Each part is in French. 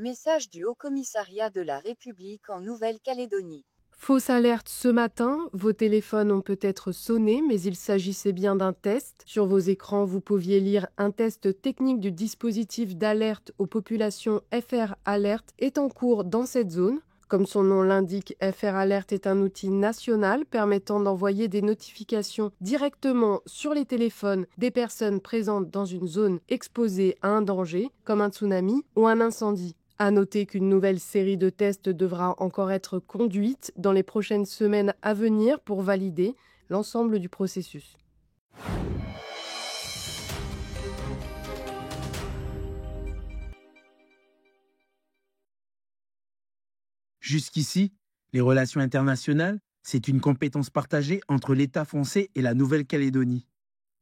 message du Haut-Commissariat de la République en Nouvelle-Calédonie. Fausse alerte ce matin, vos téléphones ont peut-être sonné, mais il s'agissait bien d'un test. Sur vos écrans, vous pouviez lire un test technique du dispositif d'alerte aux populations FR Alert est en cours dans cette zone. Comme son nom l'indique, FR Alert est un outil national permettant d'envoyer des notifications directement sur les téléphones des personnes présentes dans une zone exposée à un danger, comme un tsunami ou un incendie. À noter qu'une nouvelle série de tests devra encore être conduite dans les prochaines semaines à venir pour valider l'ensemble du processus. Jusqu'ici, les relations internationales, c'est une compétence partagée entre l'État français et la Nouvelle-Calédonie.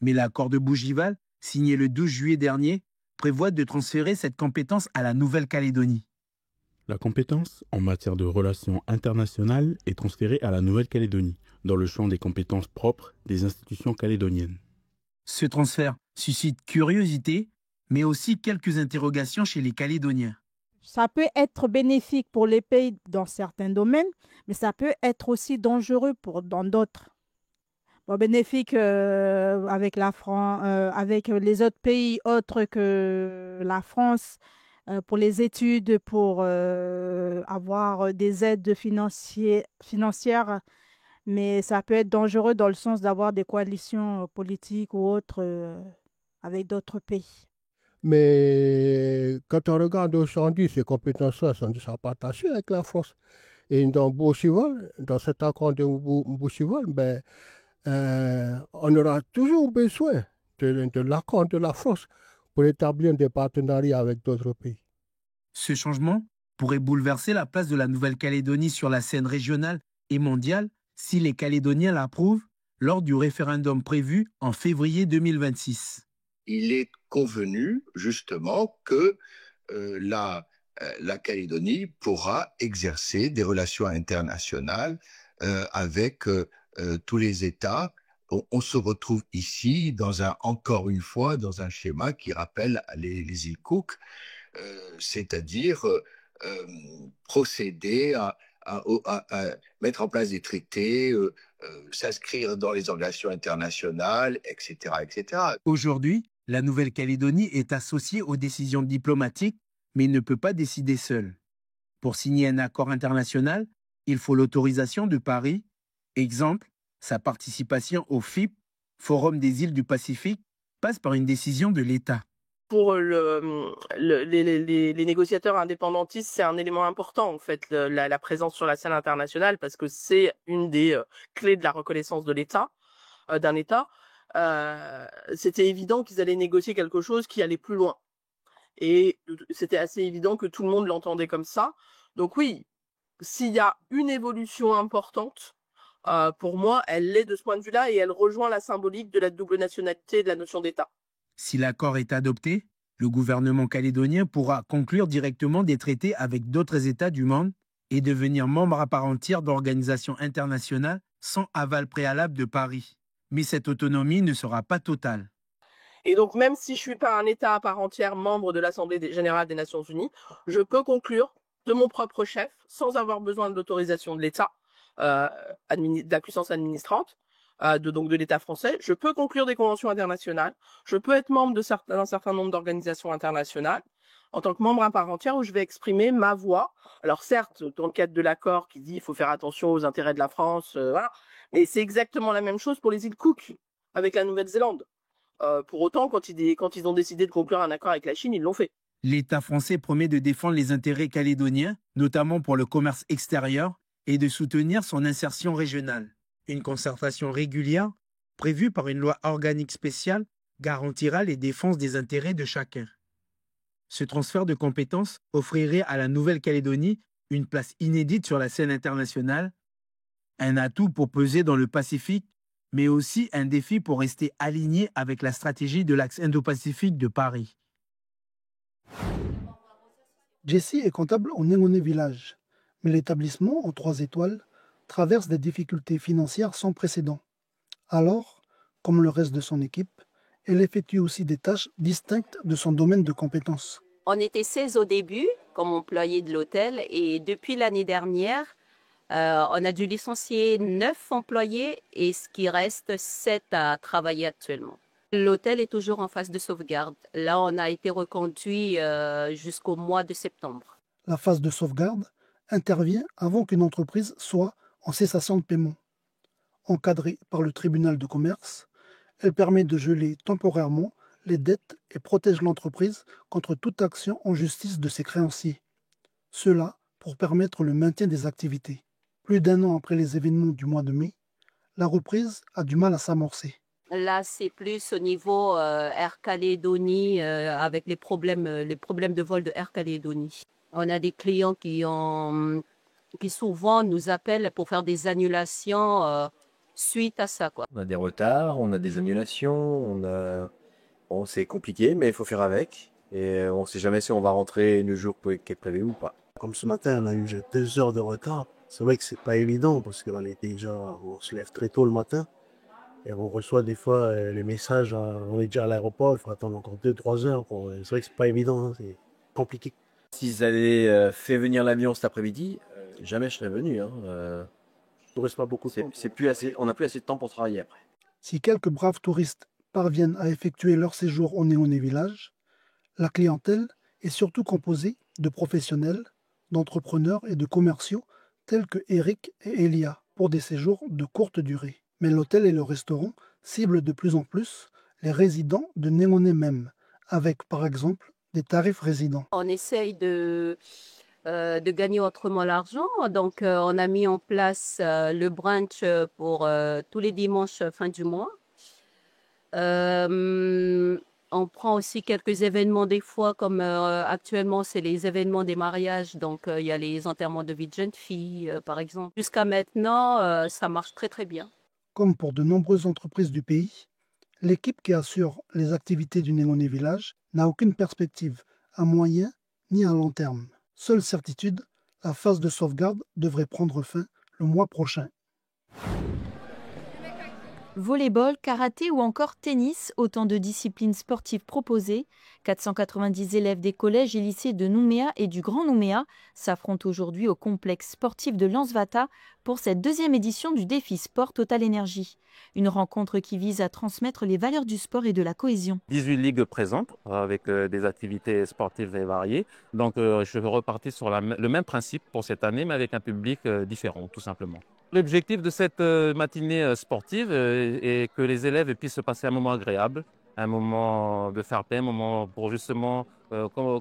Mais l'accord de Bougival, signé le 12 juillet dernier, prévoit de transférer cette compétence à la Nouvelle-Calédonie. La compétence en matière de relations internationales est transférée à la Nouvelle-Calédonie, dans le champ des compétences propres des institutions calédoniennes. Ce transfert suscite curiosité, mais aussi quelques interrogations chez les Calédoniens. Ça peut être bénéfique pour les pays dans certains domaines, mais ça peut être aussi dangereux dans d'autres. Bon, bénéfique avec avec les autres pays autres que la France, pour les études, pour avoir des aides financières, mais ça peut être dangereux dans le sens d'avoir des coalitions politiques ou autres avec d'autres pays. Mais quand on regarde aujourd'hui, ces compétences-là sont déjà partagées avec la France. Et dans Bouchival, dans cet accord de Bouchival, on aura toujours besoin de l'accord de la France pour établir des partenariats avec d'autres pays. Ce changement pourrait bouleverser la place de la Nouvelle-Calédonie sur la scène régionale et mondiale si les Calédoniens l'approuvent lors du référendum prévu en février 2026. Il est convenu justement que la Calédonie pourra exercer des relations internationales avec tous les États. On se retrouve ici, encore une fois, dans un schéma qui rappelle les îles Cook, c'est-à-dire procéder à mettre en place des traités, s'inscrire dans les organisations internationales, etc., etc. Aujourd'hui, la Nouvelle-Calédonie est associée aux décisions diplomatiques, mais ne peut pas décider seule. Pour signer un accord international, il faut l'autorisation de Paris. Exemple, sa participation au FIP, Forum des îles du Pacifique, passe par une décision de l'État. Pour les négociateurs indépendantistes, c'est un élément important, en fait, la présence sur la scène internationale, parce que c'est une des clés de la reconnaissance de l'État, d'un État. C'était évident qu'ils allaient négocier quelque chose qui allait plus loin. Et c'était assez évident que tout le monde l'entendait comme ça. Donc oui, s'il y a une évolution importante, pour moi, elle l'est de ce point de vue-là, et elle rejoint la symbolique de la double nationalité et de la notion d'État. Si l'accord est adopté, le gouvernement calédonien pourra conclure directement des traités avec d'autres États du monde et devenir membre à part entière d'organisations internationales sans aval préalable de Paris. Mais cette autonomie ne sera pas totale. Et donc, même si je ne suis pas un État à part entière, membre de l'Assemblée générale des Nations Unies, je peux conclure de mon propre chef, sans avoir besoin de l'autorisation de l'État, de la puissance administrante, donc de l'État français. Je peux conclure des conventions internationales. Je peux être membre d'un certain nombre d'organisations internationales en tant que membre à part entière où je vais exprimer ma voix. Alors certes, dans le cadre de l'accord qui dit qu'il faut faire attention aux intérêts de la France, voilà. Mais c'est exactement la même chose pour les îles Cook avec la Nouvelle-Zélande. Pour autant, quand ils ont décidé de conclure un accord avec la Chine, ils l'ont fait. L'État français promet de défendre les intérêts calédoniens, notamment pour le commerce extérieur, et de soutenir son insertion régionale. Une concertation régulière, prévue par une loi organique spéciale, garantira les défenses des intérêts de chacun. Ce transfert de compétences offrirait à la Nouvelle-Calédonie une place inédite sur la scène internationale, un atout pour peser dans le Pacifique, mais aussi un défi pour rester aligné avec la stratégie de l'axe Indo-Pacifique de Paris. Jessie est comptable au Négoné Village, mais l'établissement en 3 étoiles traverse des difficultés financières sans précédent. Alors, comme le reste de son équipe, elle effectue aussi des tâches distinctes de son domaine de compétences. On était 16 au début comme employés de l'hôtel et depuis l'année dernière, on a dû licencier 9 employés et ce qui reste 7 à travailler actuellement. L'hôtel est toujours en phase de sauvegarde. Là, on a été reconduit jusqu'au mois de septembre. La phase de sauvegarde intervient avant qu'une entreprise soit en cessation de paiement. Encadrée par le tribunal de commerce, elle permet de geler temporairement les dettes et protège l'entreprise contre toute action en justice de ses créanciers. Cela pour permettre le maintien des activités. Plus d'1 an après les événements du mois de mai, la reprise a du mal à s'amorcer. Là, c'est plus au niveau Air Calédonie avec les problèmes de vol de Air Calédonie. On a des clients qui souvent nous appellent pour faire des annulations suite à ça, quoi. On a des retards, on a des annulations, bon, c'est compliqué, mais il faut faire avec. Et on ne sait jamais si on va rentrer le jour qui est prévu ou pas. Comme ce matin, on a eu 2 heures de retard. C'est vrai que c'est pas évident parce qu'on on se lève très tôt le matin et on reçoit des fois les messages, on est déjà à l'aéroport, il faut attendre encore 2-3 heures. C'est vrai que c'est pas évident, hein, c'est compliqué. S'ils avaient fait venir l'avion cet après-midi, jamais je serais venu. Hein. Il ne reste pas beaucoup de temps. On n'a plus assez de temps pour travailler après. Si quelques braves touristes parviennent à effectuer leur séjour au Néoné Village, la clientèle est surtout composée de professionnels, d'entrepreneurs et de commerciaux tels que Eric et Elia pour des séjours de courte durée. Mais l'hôtel et le restaurant ciblent de plus en plus les résidents de Néoné même, avec par exemple des tarifs résidents. On essaye de gagner autrement l'argent, donc on a mis en place le brunch pour tous les dimanches fin du mois. On prend aussi quelques événements des fois, comme actuellement c'est les événements des mariages, donc il y a les enterrements de vie de jeunes filles par exemple. Jusqu'à maintenant, ça marche très très bien. Comme pour de nombreuses entreprises du pays, l'équipe qui assure les activités du Néoné Village n'a aucune perspective à moyen ni à long terme. Seule certitude, la phase de sauvegarde devrait prendre fin le mois prochain. Volleyball, karaté ou encore tennis, autant de disciplines sportives proposées. 490 élèves des collèges et lycées de Nouméa et du Grand Nouméa s'affrontent aujourd'hui au complexe sportif de Lansvata pour cette 2e édition du défi Sport Total Énergie. Une rencontre qui vise à transmettre les valeurs du sport et de la cohésion. 18 ligues présentes avec des activités sportives et variées. Donc je vais repartir sur le même principe pour cette année, mais avec un public différent, tout simplement. L'objectif de cette matinée sportive est que les élèves puissent passer un moment agréable, un moment de fair play, un moment pour justement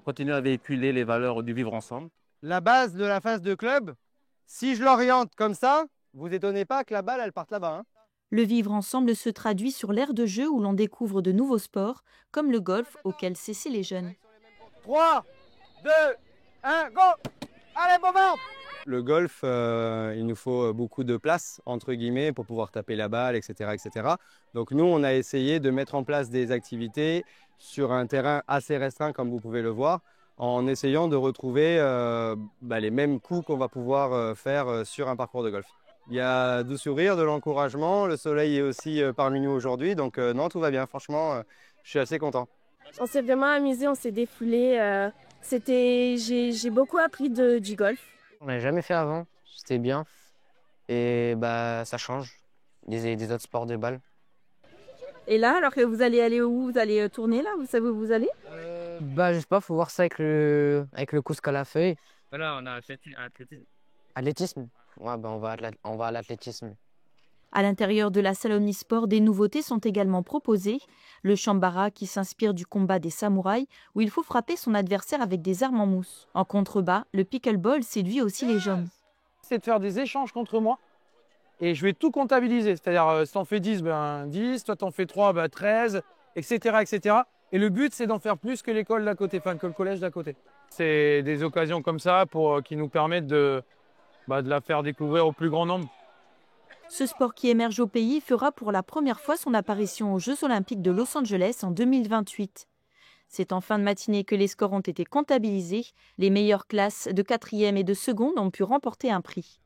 continuer à véhiculer les valeurs du vivre ensemble. La base de la phase de club, si je l'oriente comme ça, vous étonnez pas que la balle elle parte là-bas. Hein. Le vivre ensemble se traduit sur l'aire de jeu où l'on découvre de nouveaux sports, comme le golf auquel s'essaient les jeunes. 3, 2, 1, go! Allez, moment! Le golf, il nous faut beaucoup de place, entre guillemets, pour pouvoir taper la balle, etc., etc. Donc nous, on a essayé de mettre en place des activités sur un terrain assez restreint, comme vous pouvez le voir, en essayant de retrouver les mêmes coups qu'on va pouvoir faire sur un parcours de golf. Il y a du sourire, de l'encouragement, le soleil est aussi parmi nous aujourd'hui, donc non, tout va bien, franchement, je suis assez content. On s'est vraiment amusé, on s'est défoulé, j'ai beaucoup appris du golf. On n'a jamais fait avant, c'était bien. Et ça change des autres sports de balle. Et là, alors que vous allez aller où? Vous allez tourner là? Vous savez où vous allez? Je sais pas, faut voir ça avec le couscous à la feuille. Voilà, on a athlétisme. Athlétisme? Ouais, on va à l'athlétisme. À l'intérieur de la salle omnisport, des nouveautés sont également proposées. Le Shambara qui s'inspire du combat des samouraïs où il faut frapper son adversaire avec des armes en mousse. En contrebas, le pickleball séduit aussi les jeunes. C'est de faire des échanges contre moi et je vais tout comptabiliser. C'est-à-dire, si t'en fais 10, 10, toi t'en fais 3, 13, etc., etc. Et le but, c'est d'en faire plus que l'école d'à côté, que le collège d'à côté. C'est des occasions comme ça qui nous permettent de la faire découvrir au plus grand nombre. Ce sport qui émerge au pays fera pour la première fois son apparition aux Jeux Olympiques de Los Angeles en 2028. C'est en fin de matinée que les scores ont été comptabilisés. Les meilleures classes de 4e et de seconde ont pu remporter un prix.